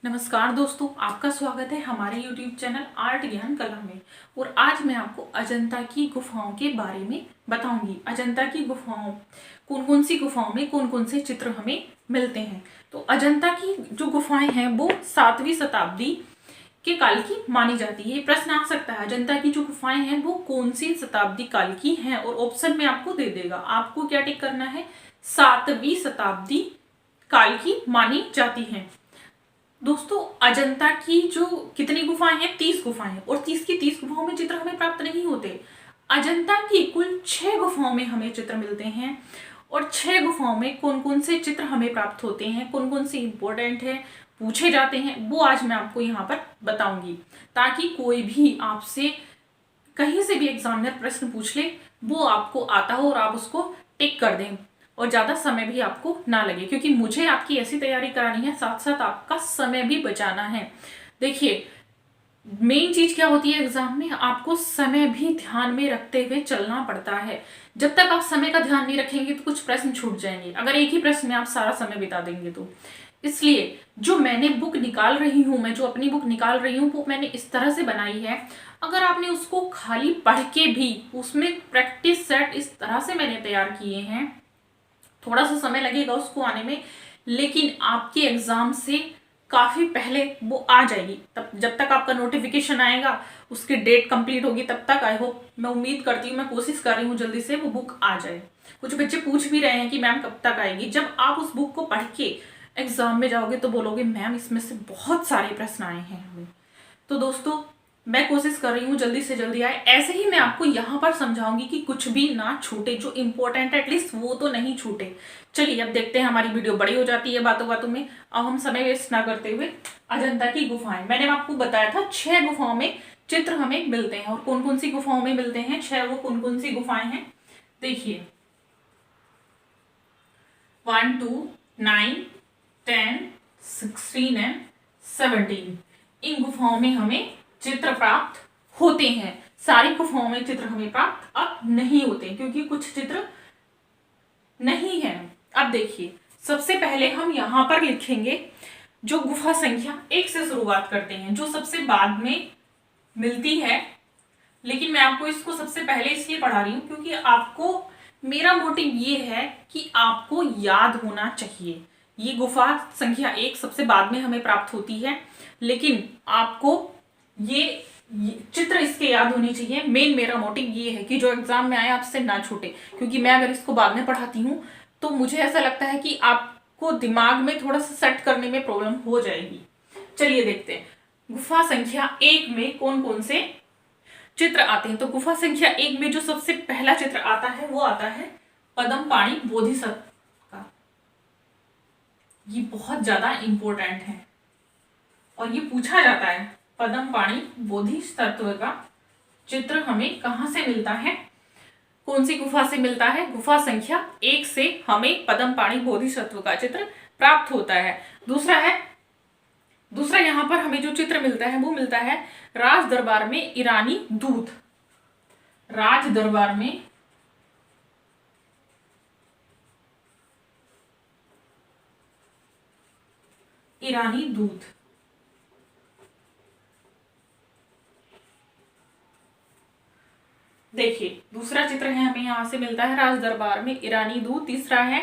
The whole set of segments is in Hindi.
नमस्कार दोस्तों, आपका स्वागत है हमारे YouTube चैनल आर्ट ज्ञान कला में। और आज मैं आपको अजंता की गुफाओं के बारे में बताऊंगी। अजंता की गुफाओं, कौन कौन सी गुफाओं में कौन कौन से चित्र हमें मिलते हैं। तो अजंता की जो गुफाएं हैं वो 7वीं शताब्दी के काल की मानी जाती है। प्रश्न आ सकता है अजंता की जो गुफाएं हैं वो कौन सी शताब्दी काल की हैं, और ऑप्शन में आपको दे देगा। आपको क्या टिक करना है, 7वीं शताब्दी काल की मानी जाती है। दोस्तों, अजंता की जो कितनी गुफाएं हैं, 30 गुफाएं हैं, और 30 की 30 गुफाओं में चित्र हमें प्राप्त नहीं होते। अजंता की कुल 6 गुफाओं में हमें चित्र मिलते हैं, और 6 गुफाओं में कौन कौन से चित्र हमें प्राप्त होते हैं, कौन कौन से इंपॉर्टेंट है, पूछे जाते हैं, वो आज मैं आपको यहाँ पर बताऊंगी, ताकि कोई भी आपसे कहीं से भी एग्जामिनर प्रश्न पूछ ले वो आपको आता हो और आप उसको टिक कर दें, और ज्यादा समय भी आपको ना लगे, क्योंकि मुझे आपकी ऐसी तैयारी करानी है, साथ साथ आपका समय भी बचाना है। देखिए, मेन चीज क्या होती है एग्जाम में, आपको समय भी ध्यान में रखते हुए चलना पड़ता है। जब तक आप समय का ध्यान नहीं रखेंगे तो कुछ प्रश्न छूट जाएंगे, अगर एक ही प्रश्न में आप सारा समय बिता देंगे तो। इसलिए जो मैंने बुक निकाल रही हूं, मैं जो अपनी बुक निकाल रही हूं वो मैंने इस तरह से बनाई है। अगर आपने उसको खाली पढ़ के भी, उसमें प्रैक्टिस सेट इस तरह से मैंने तैयार किए हैं, थोड़ा सा समय लगेगा उसको आने में, लेकिन आपके एग्जाम से काफी पहले वो आ जाएगी। तब जब तक आपका नोटिफिकेशन आएगा, उसकी डेट कंप्लीट होगी, तब तक आई होप, मैं उम्मीद करती हूँ, मैं कोशिश कर रही हूँ जल्दी से वो बुक आ जाए। कुछ बच्चे पूछ भी रहे हैं कि मैम कब तक आएगी। जब आप उस बुक को पढ़ के एग्जाम में जाओगे तो बोलोगे मैम इसमें से बहुत सारे प्रश्न आए हैं हमें। तो दोस्तों, मैं कोशिश कर रही हूँ जल्दी से जल्दी आए। ऐसे ही मैं आपको यहाँ पर समझाऊंगी कि कुछ भी ना छूटे, जो इंपॉर्टेंट है एटलीस्ट वो तो नहीं छूटे। चलिए अब देखते हैं, हमारी वीडियो बड़ी हो जाती है बातों बातों में। अब हम समय वेस्ट ना करते हुए, अजंता की गुफाएं, मैंने आपको बताया था 6 गुफाओं में चित्र हमें मिलते हैं, और कौन कौन सी गुफाओं में मिलते हैं 6, वो कौन कौन सी गुफाएं हैं देखिए। 1, 2, 9, 10, 16 एंड 17 इन गुफाओं में हमें चित्र प्राप्त होते हैं। सारी गुफाओं में चित्र हमें प्राप्त अब नहीं होते, क्योंकि कुछ चित्र नहीं है। अब देखिए, सबसे पहले हम यहां पर लिखेंगे जो गुफा संख्या 1 से शुरुआत करते हैं, जो सबसे बाद में मिलती है। लेकिन मैं आपको इसको सबसे पहले इसलिए पढ़ा रही हूं क्योंकि आपको, मेरा मोटिव ये है कि आपको याद होना चाहिए। ये गुफा संख्या 1 सबसे बाद में हमें प्राप्त होती है, लेकिन आपको ये चित्र इसके याद होने चाहिए। मेन मेरा मोटिव ये है कि जो एग्जाम में आए आपसे ना छूटे, क्योंकि मैं अगर इसको बाद में पढ़ाती हूँ तो मुझे ऐसा लगता है कि आपको दिमाग में थोड़ा सा सेट करने में प्रॉब्लम हो जाएगी। चलिए देखते हैं गुफा संख्या 1 में कौन कौन से चित्र आते हैं। तो गुफा संख्या 1 में जो सबसे पहला चित्र आता है वो आता है पद्मपाणि बोधिसत्व का। ये बहुत ज्यादा इंपॉर्टेंट है और ये पूछा जाता है। पद्मपाणि बोधिसत्व का चित्र हमें कहां से मिलता है, कौन सी गुफा से मिलता है? गुफा संख्या 1 से हमें पद्मपाणि बोधिसत्व का चित्र प्राप्त होता है। दूसरा यहां पर हमें जो चित्र मिलता है वो मिलता है राज दरबार में ईरानी दूत। राज दरबार में ईरानी दूत। देखिए, दूसरा चित्र है हमें यहां से मिलता है राज दरबार में ईरानी दूत। तीसरा है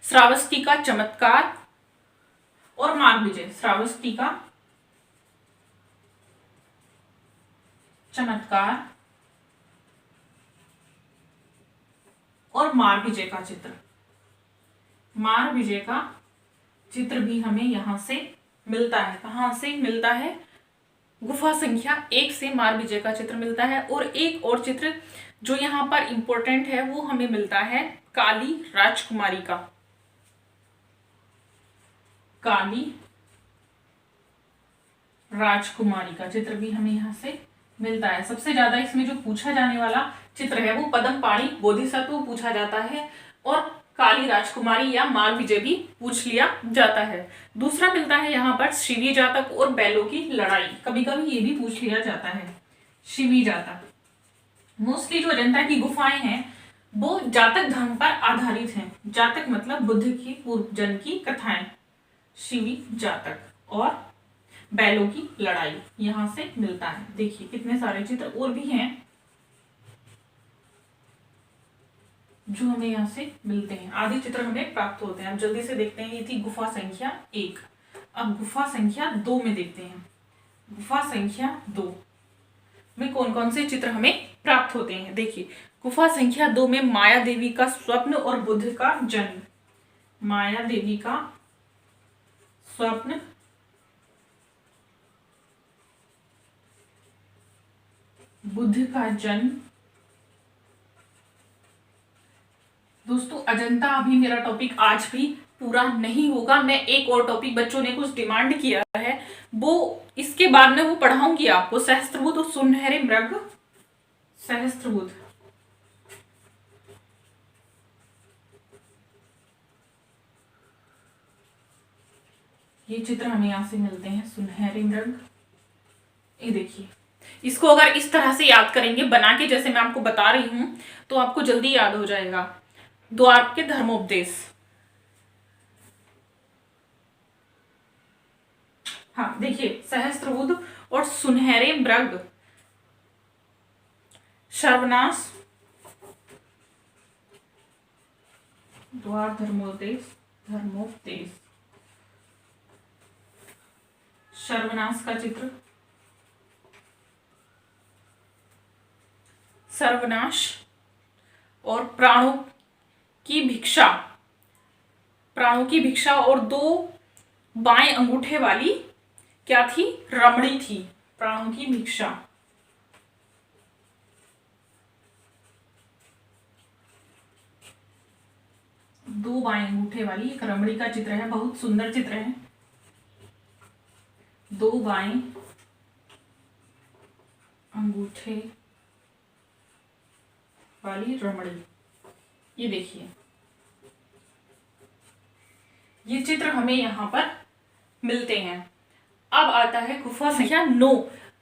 श्रावस्ती का चमत्कार और मार्ग विजय। श्रावस्ती का चमत्कार और मार्ग विजय का चित्र। मार्ग विजय का चित्र भी हमें यहां से मिलता है। कहां से मिलता है? गुफा संख्या 1 से मार्ग विजय का चित्र मिलता है। और एक और चित्र जो यहाँ पर इंपॉर्टेंट है वो हमें मिलता है काली राजकुमारी का। काली राजकुमारी का चित्र भी हमें यहाँ से मिलता है। सबसे ज्यादा इसमें जो पूछा जाने वाला चित्र है वो पद्मपाणि बोधिसत्व पूछा जाता है, और काली राजकुमारी या मार्ग विजय भी पूछ लिया जाता है। दूसरा मिलता है यहाँ पर शिवी जातक और बैलों की लड़ाई। कभी कभी ये भी पूछ लिया जाता है, शिवी जातक। मोस्टली जो अजंता की गुफाएं हैं वो जातक धर्म पर आधारित हैं। जातक मतलब बुद्ध की पूर्व जन्म की कथाएं, शिवी जातक। और बैलों की लड़ाई यहां से मिलता है। देखिए कितने सारे चित्र और भी हैं जो हमें यहाँ से मिलते हैं। आदि चित्र हमें प्राप्त होते हैं। अब जल्दी से देखते हैं, ये थी गुफा संख्या 1। अब गुफा संख्या 2 में देखते हैं। गुफा संख्या 2 में कौन कौन से चित्र हमें प्राप्त होते हैं। देखिए गुफा संख्या 2 में माया देवी का स्वप्न और बुद्ध का जन्म। माया देवी का स्वप्न, बुद्ध का जन्म। दोस्तों अजंता अभी मेरा टॉपिक आज भी पूरा नहीं होगा। मैं एक और टॉपिक, बच्चों ने कुछ डिमांड किया है, वो इसके बाद में वो पढ़ाऊंगी आपको। सहस्त्रबुद्ध और सुनहरे मृग। सहस्त्रबुद्ध, ये चित्र हमें यहां से मिलते हैं। सुनहरे मृग, ये देखिए, इसको अगर इस तरह से याद करेंगे बना के, जैसे मैं आपको बता रही हूं, तो आपको जल्दी याद हो जाएगा। द्वार के धर्मोपदेश। हाँ देखिए, सहस्त्रबुद्ध और सुनहरे मृग, सर्वनाश, द्वार धर्मोपदेश, धर्मोपदेश, सर्वनाश का चित्र, सर्वनाश, और प्राणों की भिक्षा। प्राणों की भिक्षा, और 2 बाएं अंगूठे वाली क्या थी, रमणी थी। प्राणों की भिक्षा, दो बाएं अंगूठे वाली एक रमणी का चित्र है। बहुत सुंदर चित्र है। 2 बाएं अंगूठे वाली रमणी, ये देखिए, ये चित्र हमें यहां पर मिलते हैं। अब आता है गुफा संख्या 9।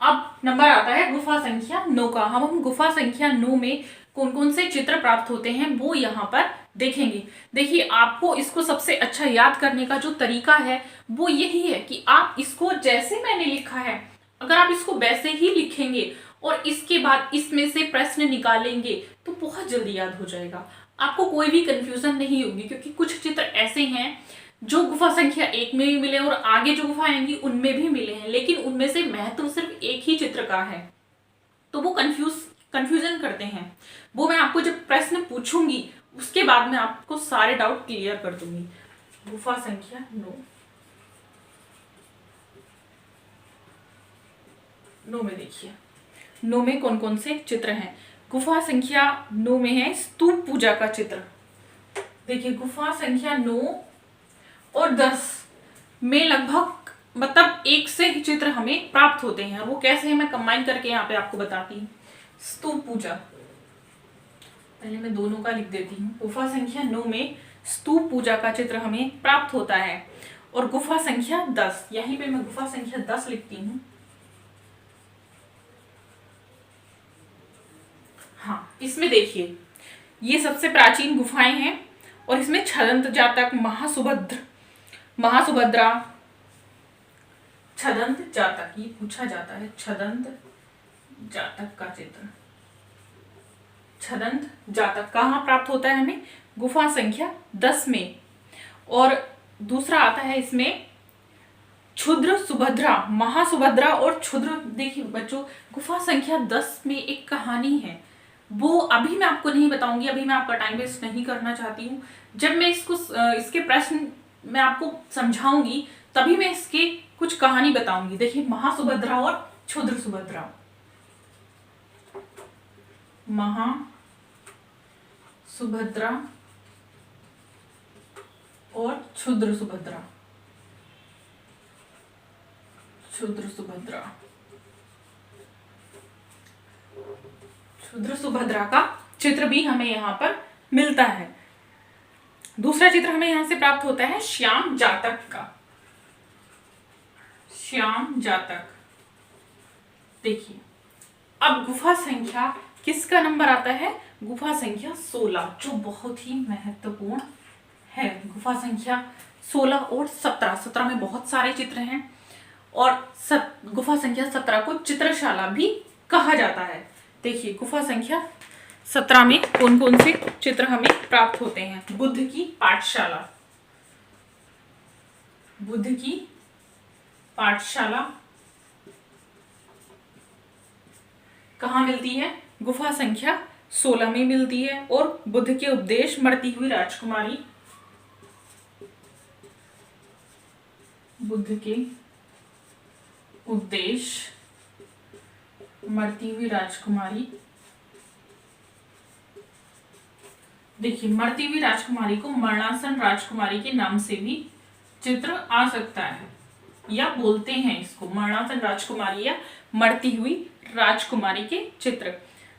अब नंबर आता है गुफा संख्या 9 का। हम गुफा संख्या 9 में कौन कौन से चित्र प्राप्त होते हैं वो यहाँ पर देखेंगे। देखिए आपको इसको सबसे अच्छा याद करने का जो तरीका है वो यही है कि आप इसको जैसे मैंने लिखा है, अगर आप इसको वैसे ही लिखेंगे और इसके बाद इसमें से प्रश्न निकालेंगे तो बहुत जल्दी याद हो जाएगा। आपको कोई भी कंफ्यूजन नहीं होगी, क्योंकि कुछ चित्र ऐसे हैं जो गुफा संख्या 1 में भी मिले और आगे जो गुफा आएंगी उनमें भी मिले हैं, लेकिन उनमें से महत्व सिर्फ एक ही चित्र का है, तो वो कंफ्यूजन करते हैं। वो मैं आपको जब प्रश्न पूछूंगी उसके बाद में आपको सारे डाउट क्लियर कर दूंगी। गुफा संख्या 9 में देखिए, 9 में कौन कौन से चित्र हैं। गुफा संख्या 9 में है स्तूप पूजा का चित्र। देखिए गुफा संख्या 9 और 10 में लगभग मतलब एक से ही चित्र हमें प्राप्त होते हैं। वो कैसे है मैं कंबाइन करके यहाँ पे आपको बताती हूँ। स्तूप पूजा, पहले मैं दोनों का लिख देती हूँ। गुफा संख्या 9 में स्तूप पूजा का चित्र हमें प्राप्त होता है। और गुफा संख्या 10, यहीं पे मैं गुफा संख्या 10 लिखती हूँ। हाँ, इसमें देखिए ये सबसे प्राचीन गुफाएं हैं और इसमें छदंत जातक, महासुभद्रा, छदंत जातक, ये पूछा जाता है। छदंत जातक का चित्र, छदंत जातक कहाँ प्राप्त होता है हमें, गुफा संख्या 10 में। और दूसरा आता है इसमें क्षुद्र सुभद्रा, महासुभद्रा और क्षुद्र। देखिए बच्चों गुफा संख्या 10 में एक कहानी है, वो अभी मैं आपको नहीं बताऊंगी, अभी मैं आपका टाइम वेस्ट नहीं करना चाहती हूँ। जब मैं इसके प्रश्न मैं आपको समझाऊंगी तभी मैं इसकी कुछ कहानी बताऊंगी। देखिए महासुभद्रा और क्षुद्र सुभद्रा, महासुभद्रा और क्षुद्र सुभद्रा, क्षुद्र सुभद्रा, क्षुद्र सुभद्रा का चित्र भी हमें यहाँ पर मिलता है। दूसरा चित्र हमें यहां से प्राप्त होता है श्याम जातक का। श्याम जातक, देखिए अब गुफा संख्या किसका नंबर आता है, गुफा संख्या 16, जो बहुत ही महत्वपूर्ण है। गुफा संख्या 16 और 17 में बहुत सारे चित्र हैं और गुफा संख्या 17 को चित्रशाला भी कहा जाता है। देखिए गुफा संख्या 17 में कौन कौन से चित्र हमें प्राप्त होते हैं। बुद्ध की पाठशाला, बुद्ध की पाठशाला कहाँ मिलती है? गुफा संख्या 16 में मिलती है। और बुद्ध के उपदेश, मरती हुई राजकुमारी, बुद्ध के उपदेश, मरती हुई राजकुमारी। देखिए मरती हुई राजकुमारी को मरणासन राजकुमारी के नाम से भी चित्र आ सकता है, या बोलते हैं इसको मरणासन राजकुमारी या मरती हुई राजकुमारी के चित्र।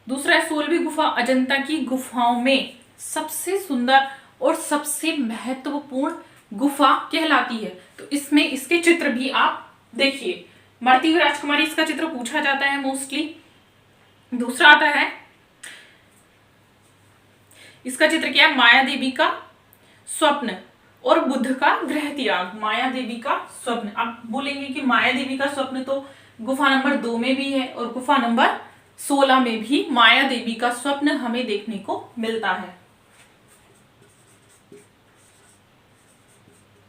दूसरा है 16वीं गुफा अजंता की गुफाओं में सबसे सुंदर और सबसे महत्वपूर्ण गुफा कहलाती है। तो इसमें इसके चित्र भी आप देखिए, मरती हुई राजकुमारी इसका चित्र पूछा जाता है मोस्टली। दूसरा आता है, इसका चित्र क्या है? माया देवी का स्वप्न और बुद्ध का गृह त्याग। माया देवी का स्वप्न, आप बोलेंगे कि माया देवी का स्वप्न तो गुफा नंबर 2 में भी है और गुफा नंबर 16 में भी माया देवी का स्वप्न हमें देखने को मिलता है।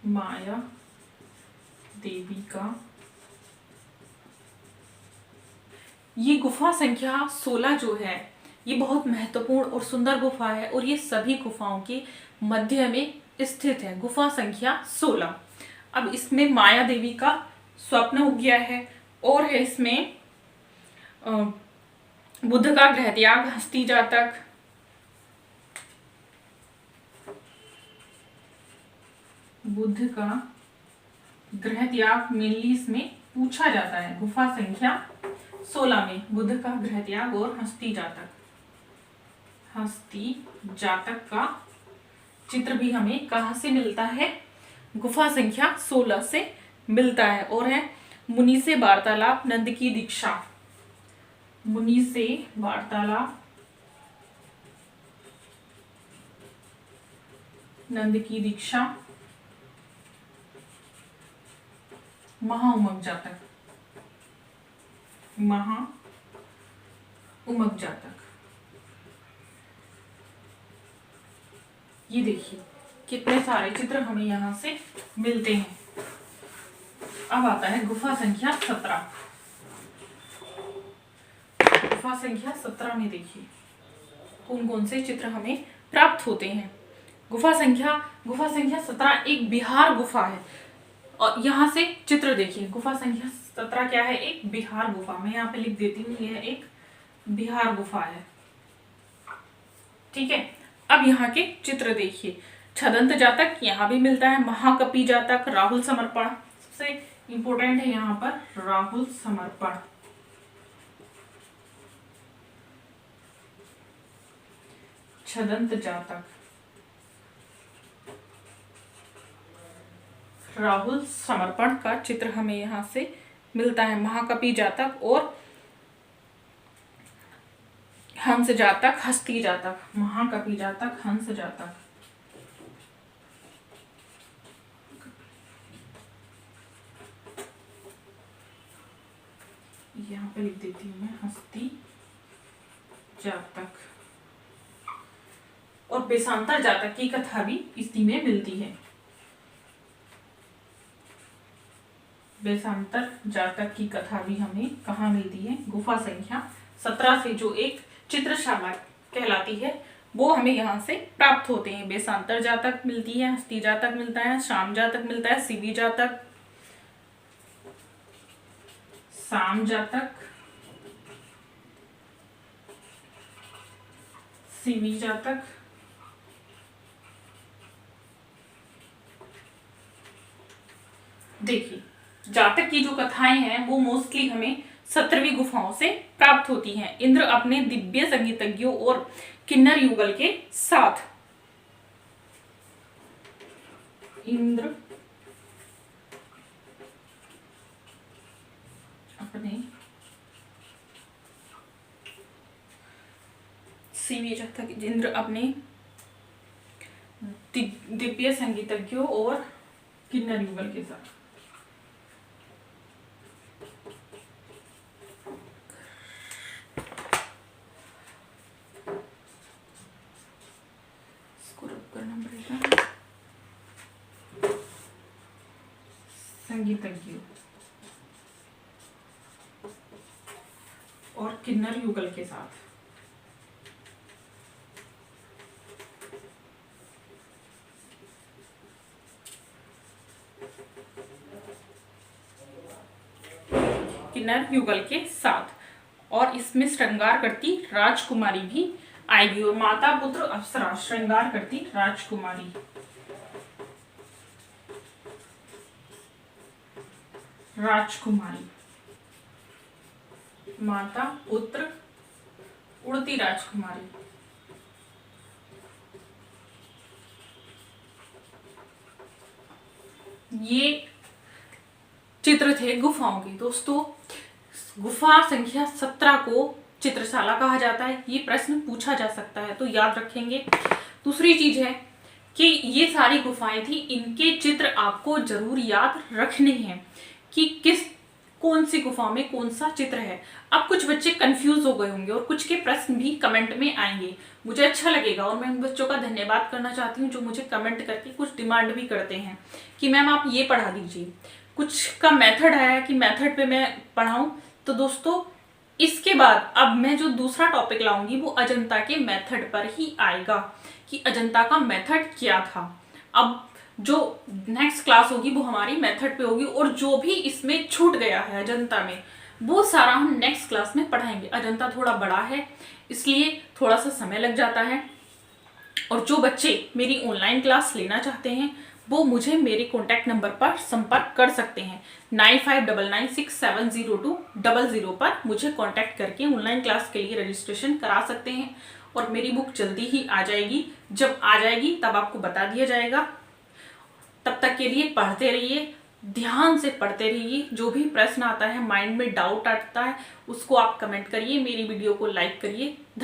माया देवी का, ये गुफा संख्या 16 जो है ये बहुत महत्वपूर्ण और सुंदर गुफा है और ये सभी गुफाओं के मध्य में स्थित है। गुफा संख्या 16। अब इसमें माया देवी का स्वप्न हो गया है और है इसमें बुद्ध का गृह त्याग, हस्ती जातक, बुद्ध का गृह त्याग मेनली इसमें पूछा जाता है। गुफा संख्या 16 में बुद्ध का गृह त्याग और हस्ती जातक, हस्ती जातक का चित्र भी हमें कहां से मिलता है? गुफा संख्या 16 से मिलता है। और है मुनि से वार्तालाप, नंद की दीक्षा, मुनि से वार्तालाप, नंद की दीक्षा, महाउमग जातक, महाउमग जातक। ये देखिए कितने सारे चित्र हमें यहां से मिलते हैं। अब आता है गुफा संख्या 17। गुफा संख्या 17 में देखिए कौन कौन से चित्र हमें प्राप्त होते हैं। गुफा संख्या 17 एक बिहार गुफा है और यहां से चित्र देखिए। गुफा संख्या 17 क्या है? एक बिहार गुफा। मैं यहाँ पे लिख देती हूँ, यह एक बिहार गुफा है। ठीक है, अब यहाँ के चित्र देखिए। छदंत जातक यहाँ भी मिलता है, महाकपि जातक, राहुल समर्पण, सबसे इंपोर्टेंट है यहाँ पर राहुल समर्पण, छदंत जातक, राहुल समर्पण का चित्र हमें यहाँ से मिलता है। महाकपि जातक और हंस जातक, हस्ती जातक, महाकपि जातक, हंस जातक। यहाँ पे लिख देती हूँ मैं हस्ती जातक। और बेसांतर जातक की कथा भी इसी में मिलती है। बेसांतर जातक की कथा भी हमें कहाँ मिलती है? गुफा संख्या 17 से जो एक चित्रशाला कहलाती है वो हमें यहाँ से प्राप्त होते हैं। बेसांतर जातक मिलती है, हस्ती जातक मिलता है, शाम जातक मिलता है, शिवी जातक, शाम जातक, शिवी जातक, देखिए जातक की जो कथाएं हैं वो मोस्टली हमें 17वीं गुफाओं से प्राप्त होती हैं। इंद्र अपने दिव्य संगीतज्ञों और किन्नर युगल के साथ, इंद्र अपने शिवी जातक, इंद्र अपने दिव्य संगीतज्ञों और किन्नर युगल के साथ, संगीतज्ञ और किन्नर युगल के साथ। किन्नर युगल के साथ, और इसमें श्रृंगार करती राजकुमारी भी आएगी, और माता पुत्र अप्सरा श्रृंगार करती राजकुमारी। राजकुमारी, माता पुत्र उड़ती राजकुमारी। ये चित्र थे गुफाओं के। दोस्तों, गुफा संख्या 17 को चित्रशाला कहा जाता है। ये प्रश्न पूछा जा सकता है, तो याद रखेंगे। दूसरी चीज है कि ये सारी गुफाएं थी, इनके चित्र आपको जरूर याद रखने हैं कि कौन सी गुफा में कौन सा चित्र है। अब कुछ बच्चे कंफ्यूज हो गए होंगे और कुछ के प्रश्न भी कमेंट में आएंगे। मुझे अच्छा लगेगा और मैं उन बच्चों का धन्यवाद करना चाहती हूँ जो मुझे कमेंट करके कुछ डिमांड भी करते हैं कि मैम आप ये पढ़ा दीजिए। कुछ का मेथड आया कि मेथड पे मैं पढ़ाऊं। तो दोस्तों, इसके बाद अब मैं जो दूसरा टॉपिक लाऊंगी वो अजंता के मेथड पर ही आएगा कि अजंता का मेथड क्या था। अब जो नेक्स्ट क्लास होगी वो हमारी मेथड पे होगी, और जो भी इसमें छूट गया है अजंता में वो सारा हम नेक्स्ट क्लास में पढ़ाएंगे। अजंता थोड़ा बड़ा है, इसलिए थोड़ा सा समय लग जाता है। और जो बच्चे मेरी ऑनलाइन क्लास लेना चाहते हैं वो मुझे मेरे कॉन्टैक्ट नंबर पर संपर्क कर सकते हैं। 9599670200 पर मुझे कॉन्टैक्ट करके ऑनलाइन क्लास के लिए रजिस्ट्रेशन करा सकते हैं, और मेरी बुक जल्दी ही आ जाएगी। जब आ जाएगी तब आपको बता दिया जाएगा। तब तक के लिए पढ़ते रहिए, ध्यान से पढ़ते रहिए। जो भी प्रश्न आता है, माइंड में डाउट आता है, उसको आप कमेंट करिए, मेरी वीडियो को लाइक करिए। धन्यवाद।